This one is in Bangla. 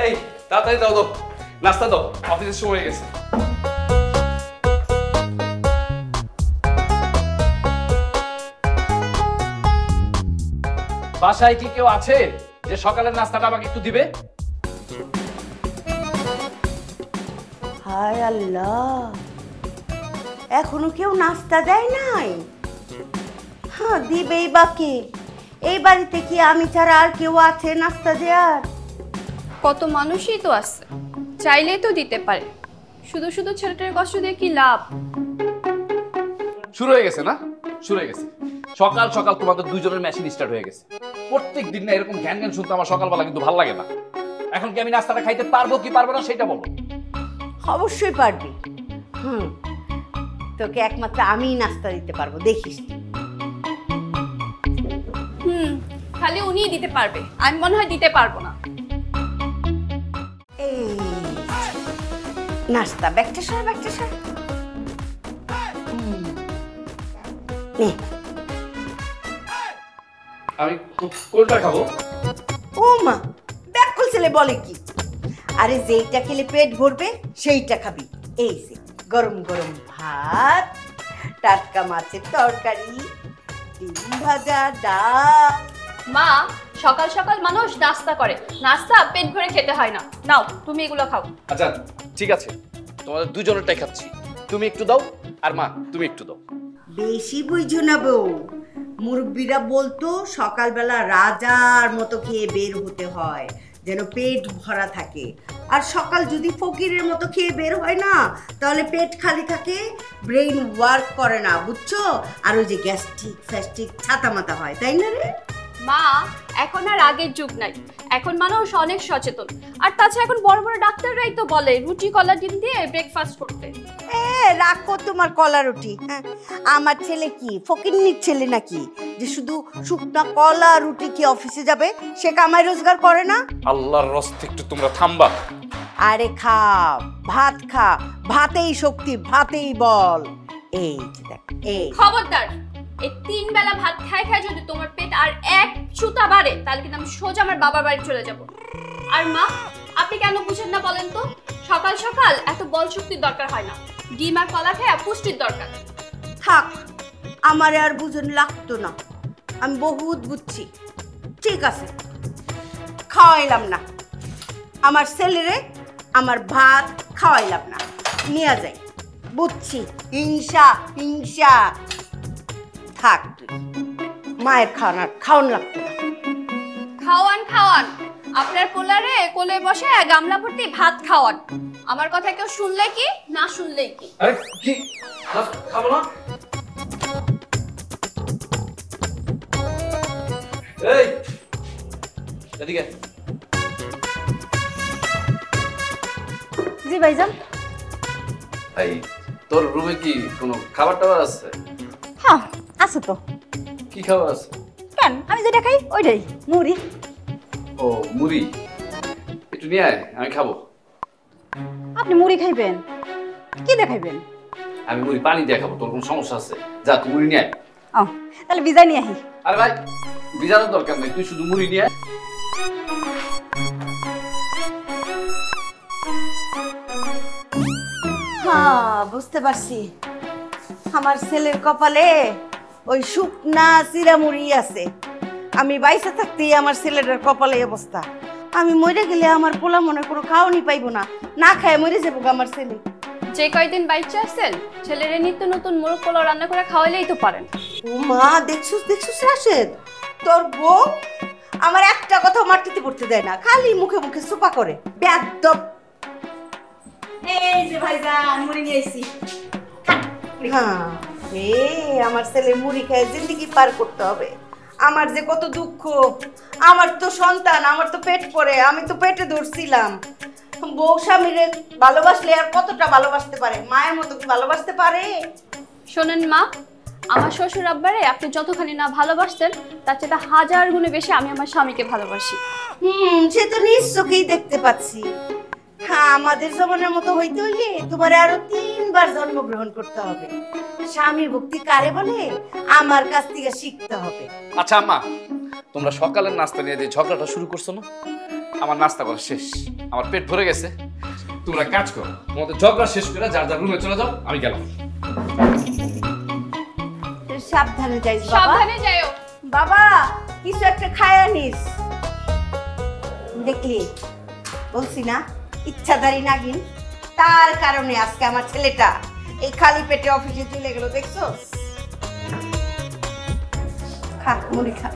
এই তাড়াতাড়ি দাও, নাস্তা দাও, অফিসের সময় হয়ে গেছে। বাসায় কি কেউ আছে যে সকালের নাস্তাটা আমাকে একটু দিবে? হায় আল্লাহ, এখনো কেউ নাস্তা দেয় নাই? হ্যাঁ, দিবেই বাকি। এই বাড়িতে কি আমি ছাড়া আর কেউ আছে নাস্তা দেওয়ার? কত মানুষই তো আছে, চাইলেই তো দিতে পারে। শুধু শুধু ছেলেটার কষ্ট দিয়ে কি লাভ? শুরু হয়ে গেছে না? শুরু হয়ে গেছে। সকাল সকাল তোমাদের দুইজনের মেশিন স্টার্ট হয়ে গেছে। প্রত্যেক দিন না এরকম জ্ঞান জ্ঞান শুনতে আমার সকালবেলা কিন্তু ভালো লাগে না। এখন কি আমি নাস্তাটা খাইতে পারবো কি পারবো না সেটা বলো। অবশ্যই পারবি। তোকে একমাত্র আমিই নাস্তা দিতে পারবো, দেখিস। খালি উনিই দিতে পারবে, আমি মনে হয় দিতে পারবো না। এই নাস্তা ব্যাগটা সর, ব্যাগটা সর। নে, আমি কোনটা খাবো? ও মা, ব্যাকুল ছেলে বলে কি? আরে যেইটা খেলে পেট ভরবে সেইটা খাবি। এই যে গরম গরম ভাত, টাটকা মাছের তরকারি, ডিম ভাজা, ডাল। মা, সকাল সকাল মানুষ নাস্তা করে, নাস্তা পেট ভরে খেতে হয় না। নাও তুমি এগুলো খাও। আচ্ছা ঠিক আছে, তোমাদের দুজনেরটাই খাচ্ছি। তুমি একটু দাও, আর মা তুমি একটু দাও। বেশি বুঝছো না বউ। মুরব্বীরা বলতো সকালবেলা রাজার মতো খেয়ে বের হতে হয়, যেন পেট ভরা থাকে। আর সকাল যদি ফকিরের মতো খেয়ে বের হয় না, তাহলে পেট খালি থাকে, ব্রেইন ওয়ার্ক করে না, বুঝছো? আর ওই যে গ্যাস্ট্রিক ফ্যাস্ট্রিক ছাতা মাথা হয়, তাই না রে? মা, এখন আর আগের যুগ নাই, এখন মানুষ অনেক সচেতন। আর তাছাড়া এখন বড় বড় ডাক্তাররাই তো বলে রুটি কলা ডিম দিয়ে ব্রেকফাস্ট করতে। রাখো তোমার কলা রুটি। হ্যাঁ, আমার ছেলে কি ফকিন্নির ছেলে নাকি যে শুধু শুকনা কলা রুটি খেয়ে অফিসে যাবে? সে কামাই রোজগার করে না? আল্লাহর রস্তে একটু তোমরা থামবা। আরে খা, ভাত খা, ভাতেই শক্তি, ভাতেই বল। এই যে দেখ, এই খবরদার, এই 3 বেলা ভাত খাই খাই যদি তোমার পেট আর এক সুতা বাড়ে, তাহলে কিন্তু আমি সোজা আমার বাবার বাড়ি চলে যাব। আর মা, আপনি কেন বুঝেন না বলেন তো? সকাল সকাল এত বল শক্তির দরকার হয় না, ডিম আর কলা খায় পুষ্টির দরকার। থাক, আমার আর বুঝন লাগতো না, আমি বহুত বুঝছি। ঠিক আছে, খাওয়াইলাম না আমার ছেলেরে, আমার ভাত খাওয়াইলাম না, নিয়ে যাই। বুঝছি, হিংসা হিংসা। থাক, তুই মায়ের খাওয়ান লাগতো না। খাওয়ান খাওয়ান, আপনার পোলারে কোলে বসে গামলা ভর্তি ভাত খাওয়ান। আমার কথা কেউ শুনলে কি না শুনলেই কি? আরে কি খাবো না? এই এদিকে। জি ভাইজান। এই তোর রুমে কি কোনো খাবার টাবার আছে? হ্যাঁ আছে তো। কি খাবার আছে? কেন, আমি যেটা খাই ওইটাই, মুড়ি। ও মুড়ি, একটু নিয়ে আয়, আমি খাবো। আপনি মুড়ি খাইবেন? কি দেখাইবেন? আমি মুড়ি পানি দিয়ে খাবো, তোর কোনো সমস্যা আছে? যা তুই মুড়ি নিয়ে আয়। ও তাহলে বিজয় নিয়ে আহি। আরে ভাই, ভিজানোর দরকার নেই, তুই শুধু মুড়ি নিয়ে আয়। হ্যাঁ, বুঝতে পারছি। আমার ছেলের কপালে ওই শুকনা চিরামুড়ি আছে। আমি বাইসে থাকতেই আমার ছেলেটার কপালে অবস্থা। আমি মরে গেলে আমার পোলা মনে কোনো খাওয়ানি পাইবো না, না খায় মরে যাবো আমার ছেলে। যে কয়দিন বাইচে আছেন, ছেলেরে নিত্য নতুন মোরগ পোলাও রান্না করে খাওয়াইলেই তো পারেন। ও মা, দেখছুস দেখছুস রাশেদ, তোর বউ আমার একটা কথা মাটিতে পড়তে দেয় না, খালি মুখে মুখে সোপা করে। বেয়াদব। এই যে ভাইজান, মুড়ি নিয়ে আইছি। হ্যাঁ, আমার ছেলে মুড়ি খেয়ে জিন্দগি পার করতে হবে। আমার যে কত দুঃখ, আমার তো সন্তান, আমার তো পেট পড়ে, আমি তো পেটে ধরছিলাম। বউ স্বামীরে ভালোবাসলে আর কতটা ভালোবাসতে পারে? মায়ের মতো কি ভালোবাসতে পারে? শোনেন মা, আমার শ্বশুর আব্বারে আপনি যতখানি না ভালোবাসতেন, তার চেয়ে 1000 গুণে বেশি আমি আমার স্বামীকে ভালোবাসি। সে তো নিজ চোখেই দেখতে পাচ্ছি। হ্যাঁ, আমাদের জমানের মতো হইতে হইলে তোমার আরো 3 বার জন্মগ্রহণ করতে হবে। স্বামী ভক্তি কারে বলে আমার কাছ থেকে শিখতে হবে। আচ্ছা আম্মা, তোমরা সকালের নাস্তা নিয়ে যে ঝগড়াটা শুরু করছো না, আমার নাস্তা করা শেষ, আমার পেট ভরে গেছে। তোমরা কাজ করো, তোমাদের ঝগড়া শেষ করে যার যার রুমে চলে যাও, আমি গেলাম। সাবধানে যাইস বাবা। সাবধানে যাইও। বাবা কিছু একটা খায়া নিস। দেখলি বলছি না, ইচ্ছাধারী নাগিন, তার কারণে আজকে আমার ছেলেটা এই খালি পেটে অফিসে চলে গেল, দেখছো? খা মুড়ি খা।